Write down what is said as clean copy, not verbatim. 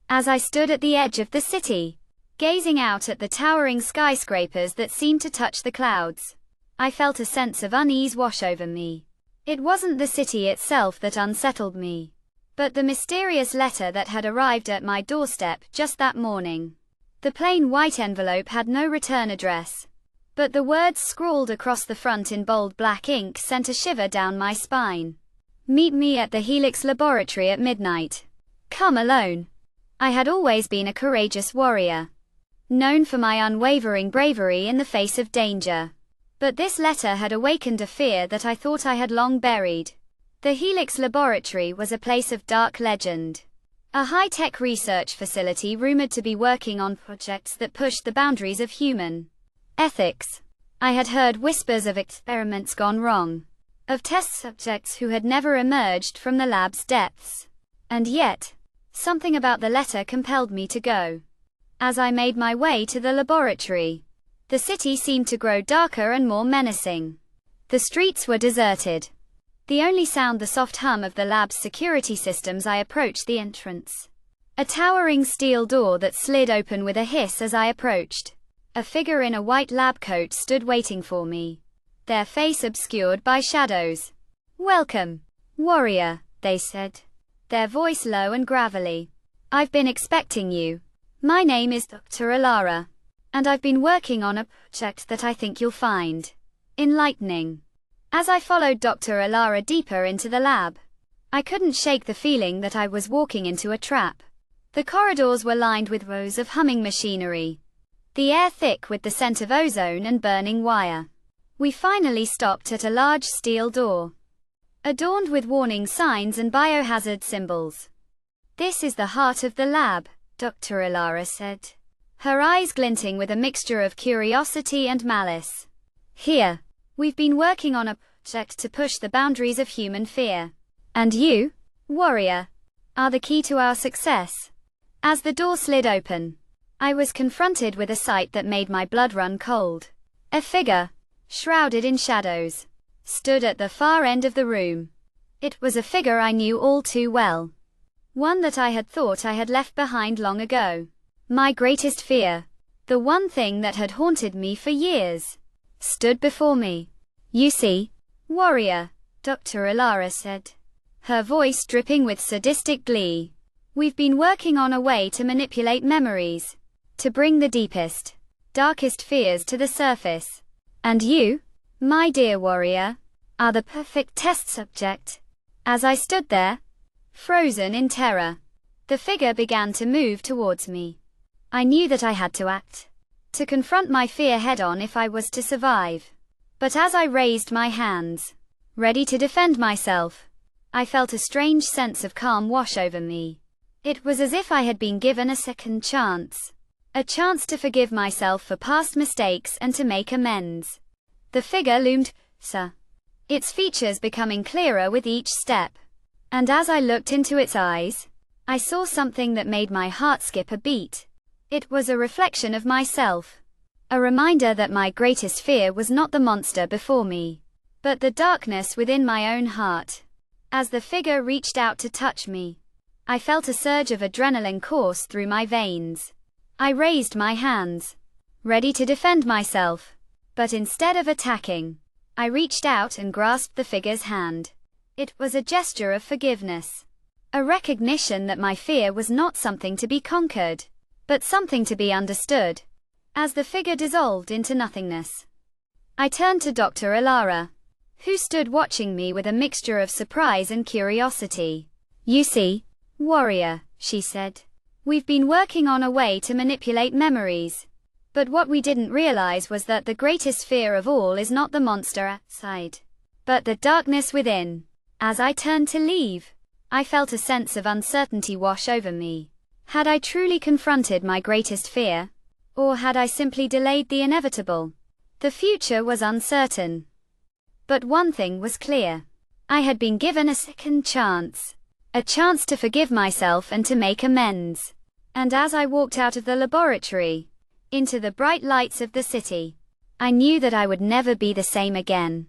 As I stood at the edge of the city, gazing out at the towering skyscrapers that seemed to touch the clouds, I felt a sense of unease wash over me. It wasn't the city itself that unsettled me, but the mysterious letter that had arrived at my doorstep just that morning. The plain white envelope had no return address, but the words scrawled across the front in bold black ink sent a shiver down my spine. Meet me at the Helix Laboratory at midnight. Come alone. I had always been a courageous warrior, known for my unwavering bravery in the face of danger. But this letter had awakened a fear that I thought I had long buried. The Helix Laboratory was a place of dark legend, a high-tech research facility rumored to be working on projects that pushed the boundaries of human ethics. I had heard whispers of experiments gone wrong, of test subjects who had never emerged from the lab's depths. And yet, something about the letter compelled me to go. As I made my way to the laboratory, the city seemed to grow darker and more menacing. The streets were deserted, the only sound the soft hum of the lab's security systems. I approached the entrance, a towering steel door that slid open with a hiss as I approached. A figure in a white lab coat stood waiting for me, their face obscured by shadows. "Welcome, warrior," they said, their voice low and gravelly. "I've been expecting you. My name is Dr. Alara, and I've been working on a project that I think you'll find enlightening." As I followed Dr. Alara deeper into the lab, I couldn't shake the feeling that I was walking into a trap. The corridors were lined with rows of humming machinery, the air thick with the scent of ozone and burning wire. We finally stopped at a large steel door, adorned with warning signs and biohazard symbols. "This is the heart of the lab," Dr. Alara said, her eyes glinting with a mixture of curiosity and malice. "Here, we've been working on a project to push the boundaries of human fear. And you, warrior, are the key to our success." As the door slid open, I was confronted with a sight that made my blood run cold. A figure, shrouded in shadows, stood at the far end of the room. It was a figure I knew all too well, one that I had thought I had left behind long ago. My greatest fear, the one thing that had haunted me for years, stood before me. "You see, warrior," Dr. Alara said, her voice dripping with sadistic glee, "we've been working on a way to manipulate memories, to bring the deepest, darkest fears to the surface. And you, my dear warrior, are the perfect test subject." As I stood there, frozen in terror, the figure began to move towards me. I knew that I had to act, to confront my fear head-on if I was to survive. But as I raised my hands, ready to defend myself, I felt a strange sense of calm wash over me. It was as if I had been given a second chance, a chance to forgive myself for past mistakes and to make amends. The figure loomed closer, its features becoming clearer with each step. And as I looked into its eyes, I saw something that made my heart skip a beat. It was a reflection of myself, a reminder that my greatest fear was not the monster before me, but the darkness within my own heart. As the figure reached out to touch me, I felt a surge of adrenaline course through my veins. I raised my hands, ready to defend myself, but instead of attacking, I reached out and grasped the figure's hand. It was a gesture of forgiveness, a recognition that my fear was not something to be conquered, but something to be understood. As the figure dissolved into nothingness, I turned to Dr. Alara, who stood watching me with a mixture of surprise and curiosity. "You see, warrior," she said, "we've been working on a way to manipulate memories. But what we didn't realize was that the greatest fear of all is not the monster outside, but the darkness within." As I turned to leave, I felt a sense of uncertainty wash over me. Had I truly confronted my greatest fear? Or had I simply delayed the inevitable? The future was uncertain. But one thing was clear. I had been given a second chance. A chance to forgive myself and to make amends. And as I walked out of the laboratory, into the bright lights of the city, I knew that I would never be the same again.